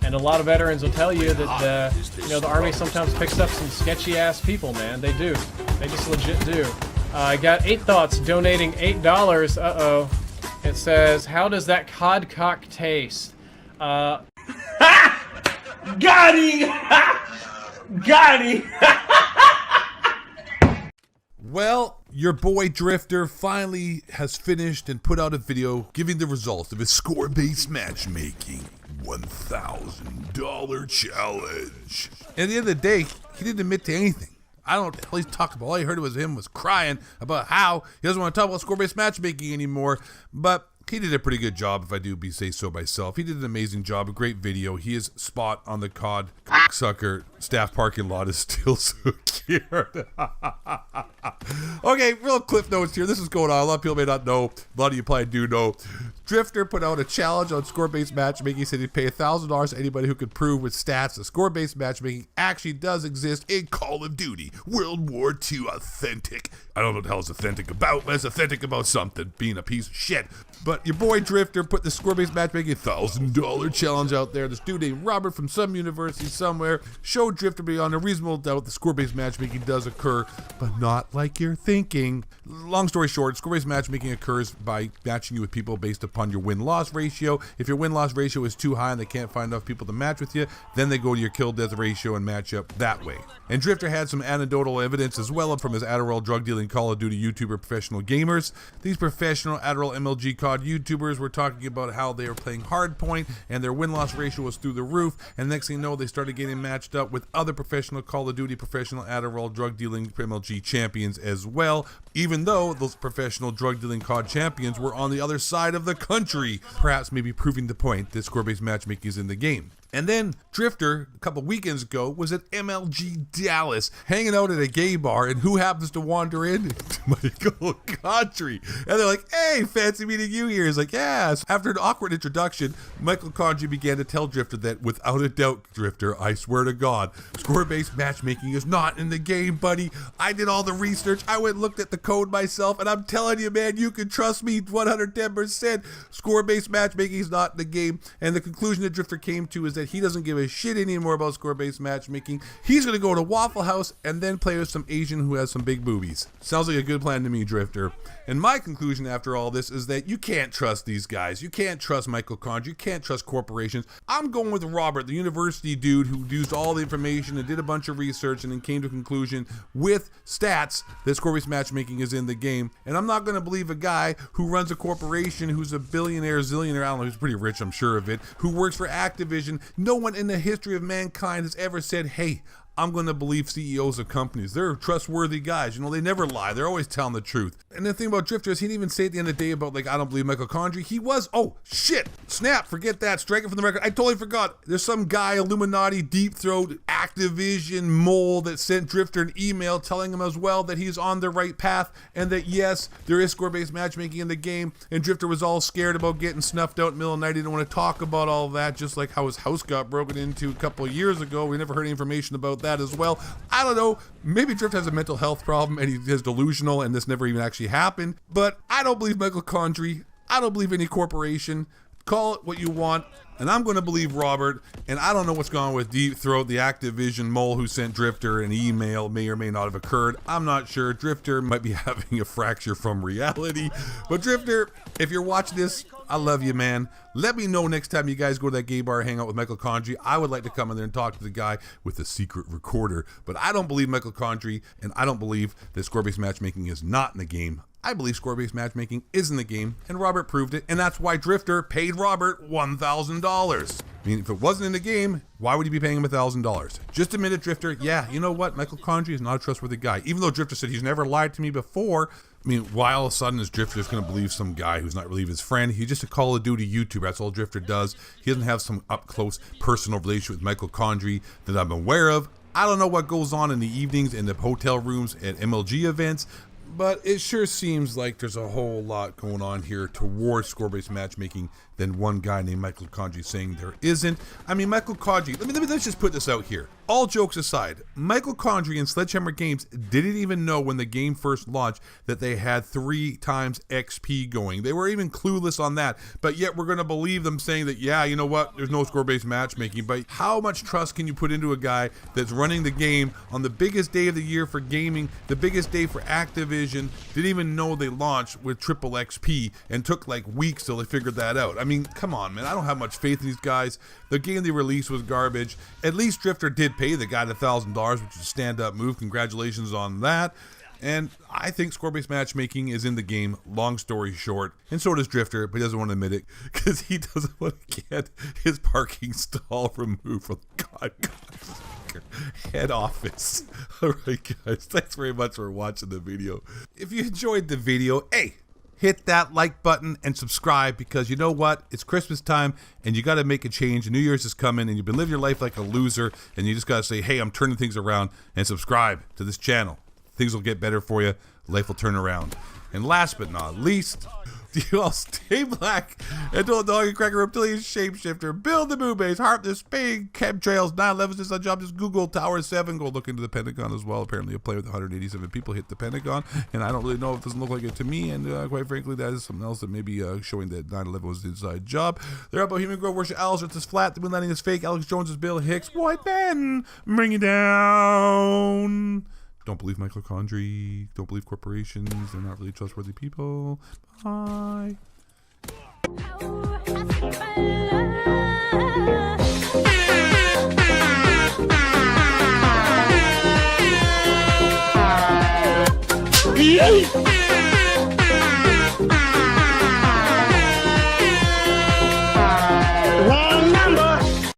And a lot of veterans will tell you that, you know, the Army sometimes picks up some sketchy-ass people, man. They do. They just legit do. I got 8 Thoughts donating $8. Uh-oh. It says, how does that cod cock taste? Got him! Got him! Well, your boy Drifter finally has finished and put out a video giving the results of his score-based matchmaking $1,000 challenge. And at the end of the day, he didn't admit to anything. I don't know what the hell he's talking about. All I heard was him was crying about how he doesn't want to talk about score-based matchmaking anymore. But he did a pretty good job, if I do say so myself. He did an amazing job, a great video. He is spot on the COD sucker staff parking lot is still secured. Okay, real cliff notes here. This is going on. A lot of people may not know. A lot of you probably do know. Drifter put out a challenge on score-based matchmaking. He said he'd pay $1,000 to anybody who could prove with stats that score-based matchmaking actually does exist in Call of Duty World War II authentic. I don't know what the hell it's authentic about, but it's authentic about something, being a piece of shit. But your boy Drifter put the score-based matchmaking $1,000 challenge out there. This dude named Robert from some university somewhere showed Drifter beyond a reasonable doubt the score-based matchmaking does occur, but not like you're thinking. Long story short, score-based matchmaking occurs by matching you with people based upon your win-loss ratio. If your win-loss ratio is too high and they can't find enough people to match with you, then they go to your kill-death ratio and match up that way. And Drifter had some anecdotal evidence as well from his Adderall drug-dealing Call of Duty YouTuber professional gamers. These professional Adderall MLG COD YouTubers were talking about how they were playing hardpoint and their win-loss ratio was through the roof, and next thing you know, they started getting matched up with other professional Call of Duty professional Adderall drug-dealing MLG champions as well, even though those professional drug-dealing COD champions were on the other side of the country, perhaps maybe proving the point that score-based matchmaking is in the game. And then Drifter, a couple weekends ago, was at MLG Dallas, hanging out at a gay bar, and who happens to wander in? Michael Condrey. And they're like, hey, fancy meeting you here. He's like, yeah. So after an awkward introduction, Michael Condrey began to tell Drifter that, without a doubt, Drifter, I swear to God, score-based matchmaking is not in the game, buddy. I did all the research. I went and looked at the code myself, and I'm telling you, man, you can trust me 110%. Score-based matchmaking is not in the game. And the conclusion that Drifter came to is that he doesn't give a shit anymore about score-based matchmaking. He's going to go to Waffle House and then play with some Asian who has some big boobies. Sounds like a good plan to me, Drifter. And my conclusion after all this is that you can't trust these guys. You can't trust Michael Condrey. You can't trust corporations. I'm going with Robert, the university dude who used all the information and did a bunch of research and then came to a conclusion with stats that score-based matchmaking is in the game. And I'm not going to believe a guy who runs a corporation who's a billionaire, zillionaire, I don't know, who's pretty rich, I'm sure of it, who works for Activision. No one in the history of mankind has ever said, hey, I'm going to believe CEOs of companies. They're trustworthy guys. You know, they never lie. They're always telling the truth. And the thing about Drifter is he didn't even say at the end of the day about, like, I don't believe Michael Condrey. He was, oh, shit, snap, forget that, strike it from the record. I totally forgot. There's some guy, Illuminati, deep throat, Activision mole that sent Drifter an email telling him as well that he's on the right path and that, yes, there is score-based matchmaking in the game. And Drifter was all scared about getting snuffed out in the middle of the night. He didn't want to talk about all that, just like how his house got broken into a couple of years ago. We never heard any information about that as well. I don't know, maybe Drift has a mental health problem and he is delusional and this never even actually happened, but I don't believe Michael Condrey. I don't believe any corporation. Call it what you want, and I'm going to believe Robert, and I don't know what's going on with Deep Throat, the Activision mole who sent Drifter an email may or may not have occurred. I'm not sure. Drifter might be having a fracture from reality, but Drifter, if you're watching this, I love you, man. Let me know next time you guys go to that gay bar, hang out with Michael Condrey. I would like to come in there and talk to the guy with the secret recorder, but I don't believe Michael Condrey, and I don't believe that score-based matchmaking is not in the game. I believe score-based matchmaking is in the game, and Robert proved it, and that's why Drifter paid Robert $1,000. I mean, if it wasn't in the game, why would he be paying him $1,000? Just admit it, Drifter. Yeah, you know what? Michael Condrey is not a trustworthy guy. Even though Drifter said he's never lied to me before, I mean, why all of a sudden is Drifter just going to believe some guy who's not really his friend? He's just a Call of Duty YouTuber. That's all Drifter does. He doesn't have some up-close personal relationship with Michael Condrey that I'm aware of. I don't know what goes on in the evenings in the hotel rooms at MLG events, but it sure seems like there's a whole lot going on here towards score-based matchmaking than one guy named Michael Condrey saying there isn't. I mean, Michael Condrey, let's just put this out here. All jokes aside, Michael Condrey and Sledgehammer Games didn't even know when the game first launched that they had 3 times XP going. They were even clueless on that, but yet we're going to believe them saying that, yeah, you know what, there's no score-based matchmaking. But how much trust can you put into a guy that's running the game on the biggest day of the year for gaming, the biggest day for Activision, didn't even know they launched with triple XP and took like weeks till they figured that out. I mean, come on, man, I don't have much faith in these guys. The game they released was garbage. At least Drifter did pay the guy $1,000, which is a stand-up move. Congratulations on that. And I think score-based matchmaking is in the game, long story short. And so does Drifter, but he doesn't want to admit it because he doesn't want to get his parking stall removed from the head office. All right, guys, thanks very much for watching the video. If you enjoyed the video, hey, hit that like button and subscribe, because you know what? It's Christmas time and you got to make a change. New Year's is coming and you've been living your life like a loser, and you just got to say, hey, I'm turning things around, and subscribe to this channel. Things will get better for you. Life will turn around. And last but not least, you all stay black and don't dog and crack a reptilian shapeshifter. Build the moon base, harp the Spain, chemtrails, 9/11 is on job. Just Google Tower 7. Go look into the Pentagon as well. Apparently a plane with 187 people hit the Pentagon, and I don't really know if it doesn't look like it to me, and quite frankly that is something else that may be showing that 9/11 was the inside job. They're up Bohemian Grove, worship owls, Earth is flat, the moon landing is fake, Alex Jones is Bill Hicks, white men, bring it down. Don't believe Michael Condrey. Don't believe corporations. They're not really trustworthy people. Bye. Yeah.